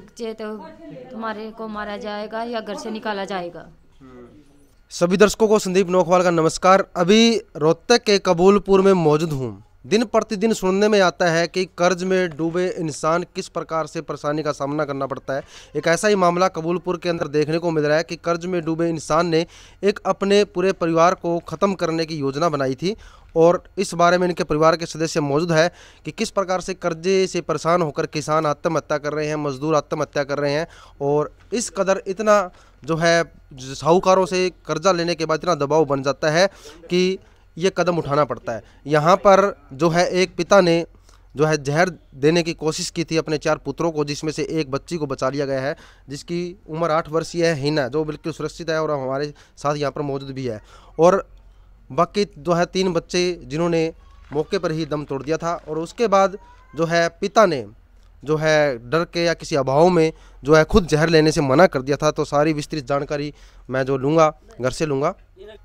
चाहे तो तुम्हारे को मारा जाएगा या घर से निकाला जाएगा। सभी दर्शकों को संदीप नौखवाल का नमस्कार। अभी रोहतक के कबूलपुर में मौजूद हूँ। दिन प्रतिदिन सुनने में आता है कि कर्ज में डूबे इंसान किस प्रकार से परेशानी का सामना करना पड़ता है। एक ऐसा ही मामला कबूलपुर के अंदर देखने को मिल रहा है कि कर्ज में डूबे इंसान ने एक अपने पूरे परिवार को ख़त्म करने की योजना बनाई थी और इस बारे में इनके परिवार के सदस्य मौजूद है कि किस प्रकार से कर्जे से परेशान होकर किसान आत्महत्या कर रहे हैं, मजदूर आत्महत्या कर रहे हैं और इस कदर इतना जो है साहूकारों से कर्जा लेने के बाद इतना दबाव बन जाता है कि ये कदम उठाना पड़ता है। यहाँ पर जो है एक पिता ने जो है जहर देने की कोशिश की थी अपने 4 पुत्रों को, जिसमें से एक बच्ची को बचा लिया गया है जिसकी उम्र 8 वर्षीय है, हिना, जो बिल्कुल सुरक्षित है और हमारे साथ यहाँ पर मौजूद भी है। और बाकी जो है 3 बच्चे जिन्होंने मौके पर ही दम तोड़ दिया था और उसके बाद जो है पिता ने जो है डर के या किसी अभाव में जो है खुद जहर लेने से मना कर दिया था। तो सारी विस्तृत जानकारी मैं जो लूँगा घर से लूँगा।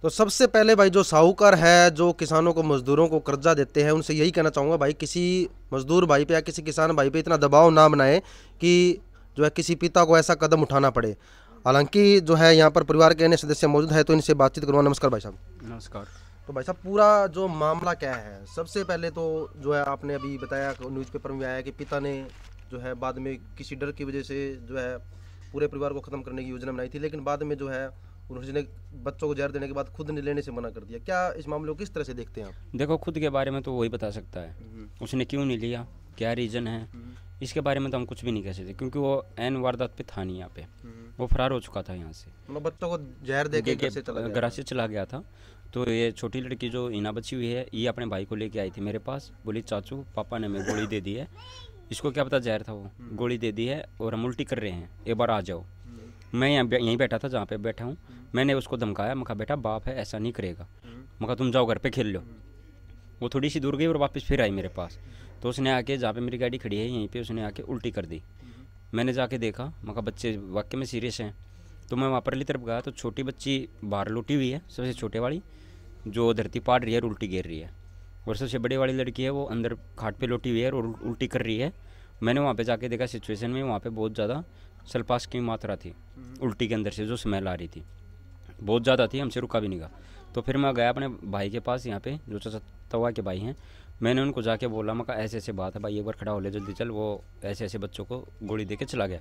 तो सबसे पहले भाई जो साहूकार है, जो किसानों को मजदूरों को कर्जा देते हैं, उनसे यही कहना चाहूँगा भाई किसी मजदूर भाई पे या किसी किसान भाई पे इतना दबाव ना बनाए कि जो है किसी पिता को ऐसा कदम उठाना पड़े। हालांकि जो है यहाँ पर परिवार के अन्य सदस्य मौजूद है तो इनसे बातचीत करूँगा। नमस्कार भाई साहब। नमस्कार। तो भाई साहब पूरा जो मामला क्या है, सबसे पहले तो जो है आपने अभी बताया न्यूज़पेपर में आया कि पिता ने जो है बाद में किसी डर की वजह से जो है पूरे परिवार को ख़त्म करने की योजना बनाई थी, लेकिन बाद में जो है उन्होंने बच्चों को जहर देने के बाद खुद ने लेने से मना कर दिया। क्या इस मामले को किस तरह से देखते हैं आप? देखो, खुद के बारे में तो वही बता सकता है, उसने क्यों नहीं लिया, क्या रीज़न है, इसके बारे में तो हम कुछ भी नहीं कह सकते क्योंकि वो एन वारदात पे था नहीं यहाँ पे, वो फरार हो चुका था यहाँ से। मतलब बच्चों को जहर दे के घर से चला गया था। तो ये छोटी लड़की जो हिना बची हुई है, ये अपने भाई को लेके आई थी मेरे पास, बोली चाचू पापा ने हमें गोली दे दी है, इसको क्या पता जहर था, वो गोली दे दी है और हम उल्टी कर रहे हैं, एक बार आ जाओ। मैं यहीं बैठा था जहाँ पे बैठा हूँ, मैंने उसको धमकाया, मैं कहा बेटा बाप है ऐसा नहीं करेगा, मैं कहा तुम जाओ घर पे खेल लो। वो थोड़ी सी दूर गई और वापस फिर आई मेरे पास। तो उसने आके जहाँ पे मेरी गाड़ी खड़ी है यहीं पे उसने आके उल्टी कर दी। मैंने जाके देखा, मैं कहा बच्चे वाकई में सीरियस हैं। तो मैं वहाँ परली तरफ गया तो छोटी बच्ची बाहर लौटी हुई है, सबसे छोटे वाली जो धरती पाड़ रही है और उल्टी गिर रही है, और सबसे बड़ी वाली लड़की है वो अंदर खाट पे लौटी हुई है और उल्टी कर रही है। मैंने वहाँ पे जाके देखा सिचुएशन में वहाँ पे बहुत ज़्यादा सल्फास की मात्रा थी उल्टी के अंदर से, जो स्मेल आ रही थी बहुत ज़्यादा थी, हमसे रुका भी नहीं गया। तो फिर मैं गया अपने भाई के पास, यहाँ पे जो चाचा तवा के भाई हैं, मैंने उनको जाके बोला, मैं कहा ऐसे ऐसे बात है भाई, एक बार खड़ा हो ले जल्दी चल। वो ऐसे ऐसे बच्चों को गोली दे के चला गया।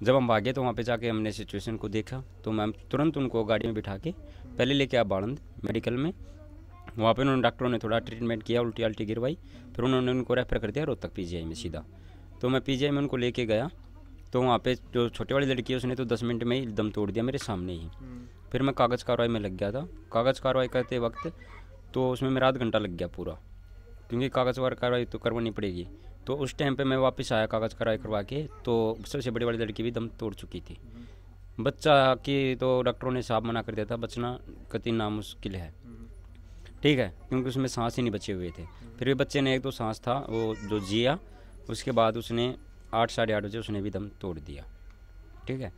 जब हम भागे तो वहाँ पे जाके हमने सिचुएशन को देखा तो मैं तुरंत उनको गाड़ी में बिठा के पहले लेके आया बाणंद मेडिकल में। वहाँ पे उन्होंने डॉक्टरों ने थोड़ा ट्रीटमेंट किया, उल्टी अल्टी गिरवाई, फिर उन्होंने उनको रेफर कर दिया रोहतक पीजीआई में सीधा। तो मैं पीजीआई में उनको लेके गया तो वहाँ पे जो छोटे वाली लड़की है उसने तो 10 मिनट में ही दम तोड़ दिया मेरे सामने ही। फिर मैं कागज़ कार्रवाई में लग गया था। कागज़ कार्रवाई करते वक्त तो उसमें मेरा आधा घंटा लग गया पूरा, क्योंकि कागज़ कार्रवाई तो करवानी पड़ेगी। तो उस टाइम पे मैं वापस आया कागज़ कार्रवाई करवा के, तो सबसे बड़ी वाली लड़की भी दम तोड़ चुकी थी। बच्चा की तो डॉक्टरों ने साफ मना कर दिया था, बचना कतई नामुश्किल है, ठीक है, क्योंकि उसमें सांस ही नहीं बचे हुए थे। फिर भी बच्चे ने एक तो सांस था वो जो जिया, उसके बाद उसने 8 साढ़े 8 बजे उसने भी दम तोड़ दिया, ठीक है।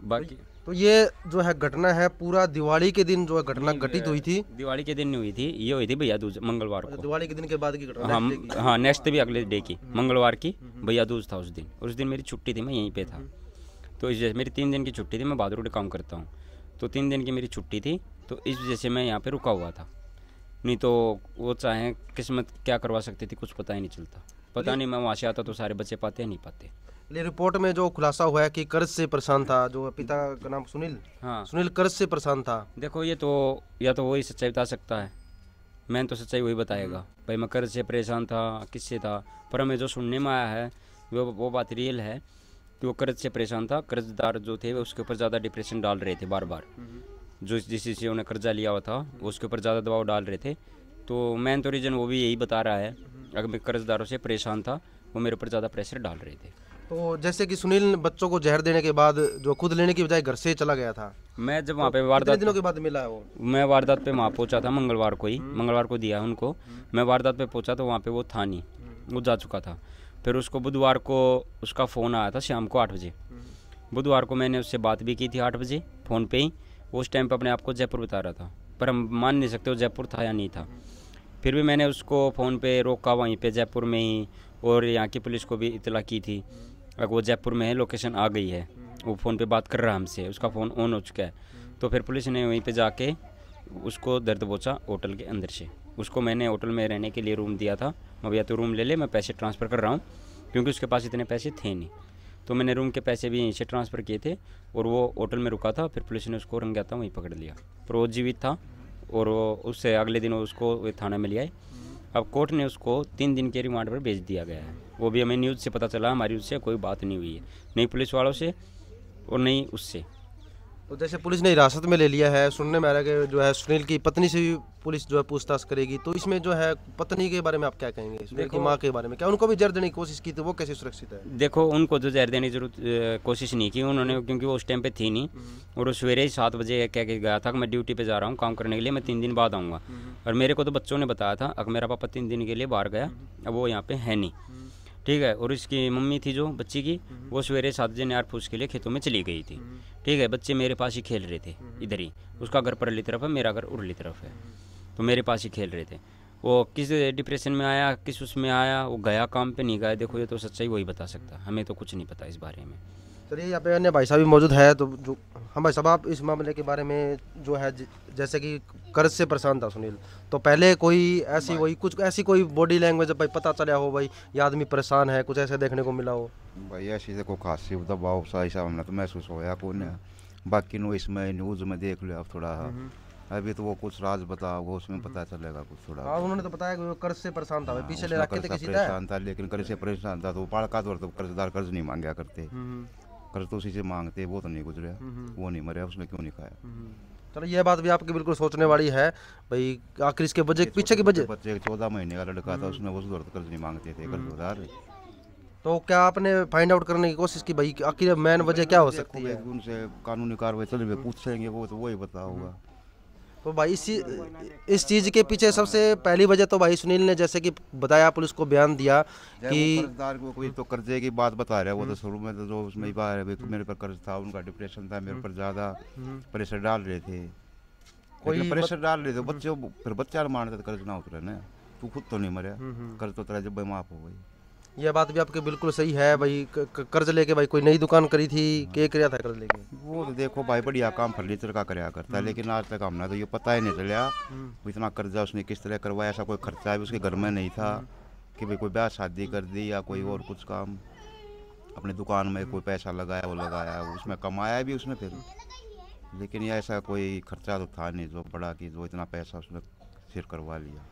बाकी तो ये जो है घटना है पूरा दिवाली के दिन जो है घटना घटित हुई थी। दिवाली के दिन नहीं हुई थी, ये हुई थी भैया दूज मंगलवार को। दिवाली के दिन के बाद की घटना? हाँ, नेक्स्ट भी अगले डे की मंगलवार की भैया दूज था उस दिन, और उस दिन मेरी छुट्टी थी, मैं यहीं पे था। तो इस वजह से मेरी 3 दिन की छुट्टी थी, मैं बहादुर काम करता हूँ, तो 3 दिन की मेरी छुट्टी थी, तो इस वजह से मैं यहाँ पे रुका हुआ था। नहीं तो वो चाहे किस्मत क्या करवा सकती थी कुछ पता ही नहीं चलता। पता नहीं मैं वहाँ से आता तो सारे बच्चे पाते नहीं पाते। रिपोर्ट में जो खुलासा हुआ है कि कर्ज से परेशान था, जो पिता का नाम सुनील, हाँ सुनील कर्ज से परेशान था। देखो ये तो या तो वही सच्चाई बता सकता है, मैंने तो सच्चाई वही बताएगा भाई, मैं कर्ज से परेशान था किससे था, पर हमें जो सुनने में आया है वो बात रियल है कि वो कर्ज से परेशान था। कर्जदार जो थे उसके ऊपर ज़्यादा डिप्रेशन डाल रहे थे बार बार, जो जिस से उन्हें कर्जा लिया हुआ था उसके ऊपर ज़्यादा दबाव डाल रहे थे। तो मेन तो रीज़न वो भी यही बता रहा है, अगर मैं कर्जदारों से परेशान था वो मेरे ऊपर ज़्यादा प्रेशर डाल रहे थे। तो जैसे कि सुनील बच्चों को जहर देने के बाद जो खुद लेने की बजाय घर से चला गया था, मैं जब वहाँ पे वारदात दिनों के बाद मिला है वो, मैं वारदात पे वहाँ पहुँचा था मंगलवार को ही, मंगलवार को दिया उनको। मैं वारदात पे पहुँचा तो वहाँ पे वो था नहीं, वो जा चुका था। फिर उसको बुधवार को उसका फ़ोन आया था शाम को 8 बजे। बुधवार को मैंने उससे बात भी की थी 8 बजे फ़ोन पे ही। उस टाइम पे अपने आप को जयपुर बता रहा था, पर हम मान नहीं सकते वो जयपुर था या नहीं था। फिर भी मैंने उसको फ़ोन पे रोका वहीं पे जयपुर में ही, और यहाँ की पुलिस को भी इतला की थी। अगर वो जयपुर में है, लोकेशन आ गई है, वो फ़ोन पे बात कर रहा है हमसे, उसका फ़ोन ऑन हो चुका है। तो फिर पुलिस ने वहीं पे जाके उसको दर्द पहुँचा होटल के अंदर से। उसको मैंने होटल में रहने के लिए रूम दिया था, मैं भैया तो रूम ले ले, मैं पैसे ट्रांसफ़र कर रहा हूँ, क्योंकि उसके पास इतने पैसे थे नहीं। तो मैंने रूम के पैसे भी यहीं से ट्रांसफ़र किए थे और वो होटल में रुका था। फिर पुलिस ने उसको रंगा था वहीं पकड़ लिया, पर वो जीवित था और वो उससे अगले दिन उसको थाना में ले आए। अब कोर्ट ने उसको 3 दिन के रिमांड पर भेज दिया गया है। वो भी हमें न्यूज़ से पता चला, हमारी उससे कोई बात नहीं हुई है, नहीं पुलिस वालों से और नहीं उससे। तो जैसे पुलिस ने हिरासत में ले लिया है, सुनने में आ रहा है कि जो है सुनील की पत्नी से भी पुलिस जो है पूछताछ करेगी, तो इसमें जो है पत्नी के बारे में आप क्या कहेंगे, सुनील की माँ के बारे में? क्या उनको भी जहर देने की कोशिश की थी, वो कैसे सुरक्षित है? देखो, उनको तो जहर देने की जरूरत कोशिश नहीं की उन्होंने, क्योंकि वो उस टाइम पे थी नहीं। और वो सवेरे ही 7 बजे कह के गया था कि मैं ड्यूटी पे जा रहा हूँ काम करने के लिए, मैं 3 दिन बाद आऊँगा। और मेरे को तो बच्चों ने बताया था अगर मेरा पापा 3 दिन के लिए बाहर गया, अब वो यहाँ पे है नहीं, ठीक है। और इसकी मम्मी थी जो बच्ची की, वो सवेरे 7 बजे नहर फूस के लिए खेतों में चली गई थी, ठीक है। बच्चे मेरे पास ही खेल रहे थे इधर ही, उसका घर परली तरफ है, मेरा घर उरली तरफ है, तो मेरे पास ही खेल रहे थे। वो किस डिप्रेशन में आया, किस उसमें आया, वो गया काम पे नहीं गया, देखो ये तो सच्चाई वही बता सकता, हमें तो कुछ नहीं पता इस बारे में। चलिए, यहाँ पे अन्य भाई साहब भी मौजूद है, तो जो हम भाई साहब आप इस मामले के बारे में जो है जैसे कि कर्ज से परेशान था सुनील, तो पहले कोई ऐसी वही कुछ ऐसी कोई बॉडी लैंग्वेज भाई पता चला हो भाई ये आदमी परेशान है, कुछ ऐसे देखने को मिला हो? भाई ऐसी से को खासी दबाव सा ऐसा हमने तो महसूस होया कौन है, बाकी नो इसमें न्यूज़ में देख लिया अब थोड़ा, अभी तो वो कुछ राज बताओ उसमें पता चलेगा कुछ थोड़ा। हाँ, उन्होंने तो बताया कि वो कर्ज से परेशान था, पीछे ले रखे थे किसी का। परेशान था, लेकिन कर्ज से परेशान था तो पड़का तो कर्जदार कर्ज नहीं मांगा करते, कर्ज तो उसी से मांगते, वो तो नहीं गुजरे, वो नहीं मरे, उसने क्यों नहीं खाया। चलो, ये बात भी आपकी बिल्कुल सोचने वाली है भाई, आखिर इसके बजट पीछे की बजट बच्चे 14 महीने का लड़का था, उसमें वो कर्ज नहीं मांगते थे कर्जदार। तो क्या आपने फाइंड आउट करने की कोशिश की भाई आखिर मेन वजह क्या हो सकती है? उनसे कानूनी कार्रवाई चल रही, पूछेंगे वो तो वही बता होगा। तो भाई इस चीज़ के पीछे सबसे पहली वजह तो भाई सुनील ने जैसे कि बताया, पुलिस को बयान दिया कि कर्जदार को कोई तो कर्जे की बात बता रहा है, वो तो शुरू में तो जो उसमें ही बात है मेरे पर कर्ज था, उनका डिप्रेशन था, मेरे पर ज़्यादा प्रेशर डाल रहे थे, कोई प्रेशर डाल रहे थे बच्चों, फिर बच्चा मानते तो कर्ज ना उतरे ना, तू खुद तो नहीं मरा, कर्ज तो तेरा जब माफ हो गई। यह बात भी आपके बिल्कुल सही है भाई, कर्ज लेके भाई कोई नई दुकान करी थी, क्या किया था कर्ज लेके? वो तो देखो भाई बढ़िया काम फर्नीचर का कराया करता है, लेकिन आज तक हमने तो ये पता ही नहीं चला इतना कर्जा उसने किस तरह करवाया, ऐसा कोई खर्चा भी उसके घर में नहीं था कि भाई कोई ब्याह शादी कर दी या कोई और कुछ काम, अपनी दुकान में कोई पैसा लगाया वो लगाया, उसमें कमाया भी उसने फिर, लेकिन ये ऐसा कोई खर्चा तो था नहीं जो बड़ा कि जो इतना पैसा उसने सिर करवा लिया।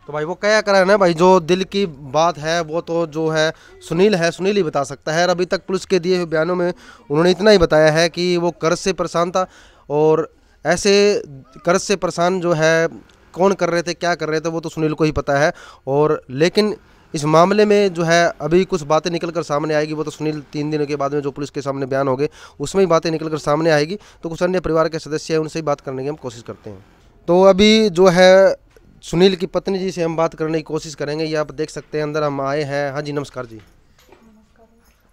तो भाई वो क्या करा ना भाई, जो दिल की बात है वो तो जो है सुनील ही बता सकता है। और अभी तक पुलिस के दिए हुए बयानों में उन्होंने इतना ही बताया है कि वो कर्ज से परेशान था, और ऐसे कर्ज से परेशान जो है कौन कर रहे थे, क्या कर रहे थे, वो तो सुनील को ही पता है। और लेकिन इस मामले में जो है अभी कुछ बातें निकल कर सामने आएगी, वो तो सुनील 3 दिनों के बाद में जो पुलिस के सामने बयान हो गए उसमें ही बातें निकल कर सामने आएगी। तो कुछ अन्य परिवार के सदस्य हैं, उनसे ही बात करने की हम कोशिश करते हैं। तो अभी जो है सुनील की पत्नी जी से हम बात करने की कोशिश करेंगे। ये आप देख सकते हैं, अंदर हम आए हैं। हाँ जी, नमस्कार जी।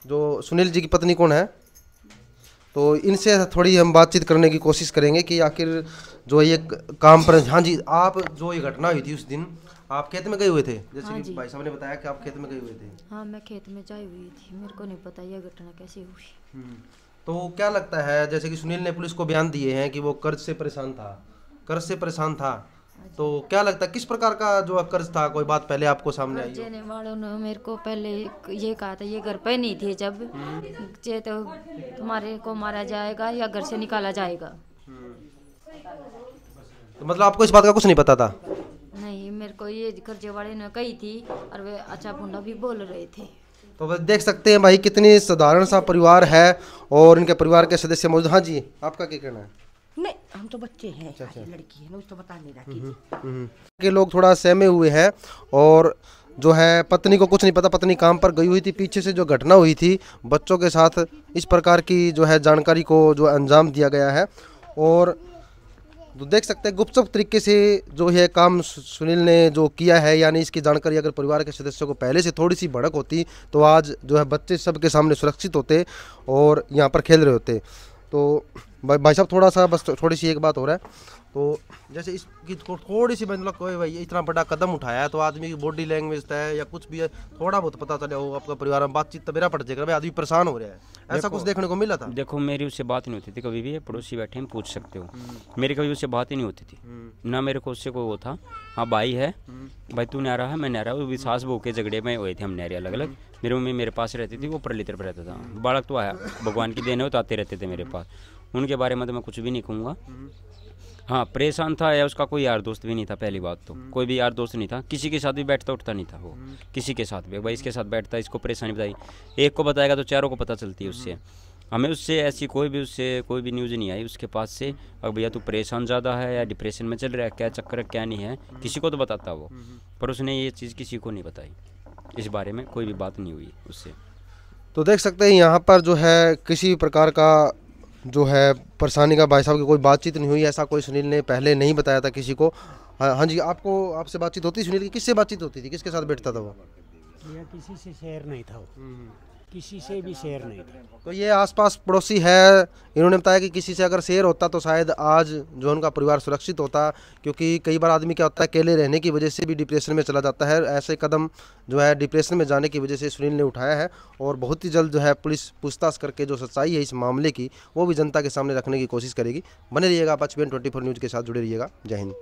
जो सुनील जी की पत्नी कौन है, तो इनसे थोड़ी हम बातचीत करने की कोशिश करेंगे कि आखिर जो ये काम पर। हाँ जी, आप जो ये घटना हुई थी उस दिन आप खेत में गए हुए थे, जैसे हाँ कि भाई साहब ने बताया कि आप खेत में गए हुए थे। हाँ, मैं खेत में जाई हुई थी, मेरे को नहीं पता यह घटना कैसे हुई। तो क्या लगता है, जैसे कि सुनील ने पुलिस को बयान दिए हैं कि वो कर्ज से परेशान था, तो क्या लगता है किस प्रकार का जो कर्ज था, कोई बात पहले आपको सामने आई? देने वालों ने मेरे को पहले ये कहा था, ये घर पे नहीं थे जब, ये तो तुम्हारे को मारा जाएगा या घर से निकाला जाएगा। तो मतलब आपको इस बात का कुछ नहीं पता था? नहीं, मेरे को ये कर्जे वाले ने कही थी, और वे अच्छा भुंडा भी बोल रहे थे। तो बस देख सकते हैं भाई कितनी साधारण सा परिवार है और इनके परिवार के सदस्य मौजूद। हाँ जी, आपका क्या कहना है? नहीं, हम तो बच्चे हैं, लड़की है ना, उसको बता नहीं रहा के लोग थोड़ा सहमे हुए हैं, और जो है पत्नी को कुछ नहीं पता, पत्नी काम पर गई हुई थी। पीछे से जो घटना हुई थी बच्चों के साथ, इस प्रकार की जो है जानकारी को जो अंजाम दिया गया है। और तो देख सकते हैं गुपचुप तरीके से जो है काम सुनील ने जो किया है, यानी इसकी जानकारी अगर परिवार के सदस्यों को पहले से थोड़ी सी भड़क होती तो आज जो है बच्चे सबके सामने सुरक्षित होते और यहाँ पर खेल रहे होते। तो भाई साहब थोड़ा सा बस थोड़ी सी एक बात हो रहा है, तो जैसे इसकी थोड़ी सी मतलब कोई भाई इतना बड़ा कदम उठाया है तो आदमी की बॉडी लैंग्वेज है या कुछ भी है थोड़ा बहुत पता चले हो, आपका परिवार में बातचीत तो मेरा पड़ जाएगा भाई आदमी परेशान हो रहा है, ऐसा कुछ देखने को मिला था? देखो मेरी उससे बात नहीं होती थी कभी भी, पड़ोसी बैठे हैं पूछ सकते हो, मेरी कभी उससे बात ही नहीं होती थी, ना मेरे को उससे कोई वो था। हाँ भाई है, भाई तू नहीं आ रहा है, मैं नहीं आ रहा, वो भी सास बहू के झगड़े में हुए थे हम नहरे अलग अलग। मेरी मम्मी मेरे पास रहती थी, वो परली तरफ रहता था। बालक तो आया, भगवान की देन है, तो आते रहते थे मेरे पास, उनके बारे में तो मैं कुछ भी नहीं कहूँगा। हाँ परेशान था, या उसका कोई यार दोस्त भी नहीं था, पहली बात तो कोई भी यार दोस्त नहीं था, किसी के साथ भी बैठता उठता नहीं था वो, किसी के साथ भी। भाई इसके साथ बैठता, इसको परेशानी बताई, एक को बताएगा तो चारों को पता चलती है उससे। हमें उससे ऐसी कोई भी न्यूज़ नहीं आई उसके पास से, अब भैया तू परेशान ज़्यादा है या डिप्रेशन में चल रहा है, क्या चक्कर है क्या नहीं है, किसी को तो बताता वो, पर उसने ये चीज़ किसी को नहीं बताई, इस बारे में कोई भी बात नहीं हुई उससे। तो देख सकते हैं यहाँ पर जो है किसी प्रकार का जो है परेशानी का भाई साहब की कोई बातचीत नहीं हुई, ऐसा कोई सुनील ने पहले नहीं बताया था किसी को। हाँ जी, आपसे बातचीत होती सुनील की? किससे बातचीत होती थी, किसके साथ बैठता था वो? या किसी से शेयर नहीं था वो, किसी से भी शेयर नहीं था। तो ये आसपास पड़ोसी है, इन्होंने बताया कि किसी से अगर शेयर होता तो शायद आज जो उनका परिवार सुरक्षित होता, क्योंकि कई बार आदमी क्या होता है अकेले रहने की वजह से भी डिप्रेशन में चला जाता है। ऐसे कदम जो है डिप्रेशन में जाने की वजह से सुनील ने उठाया है, और बहुत ही जल्द जो है पुलिस पूछताछ करके जो सच्चाई है इस मामले की वो भी जनता के सामने रखने की कोशिश करेगी। बने रहिएगा आप HBN 24 न्यूज़ के साथ, जुड़े रहिएगा। जय हिंद।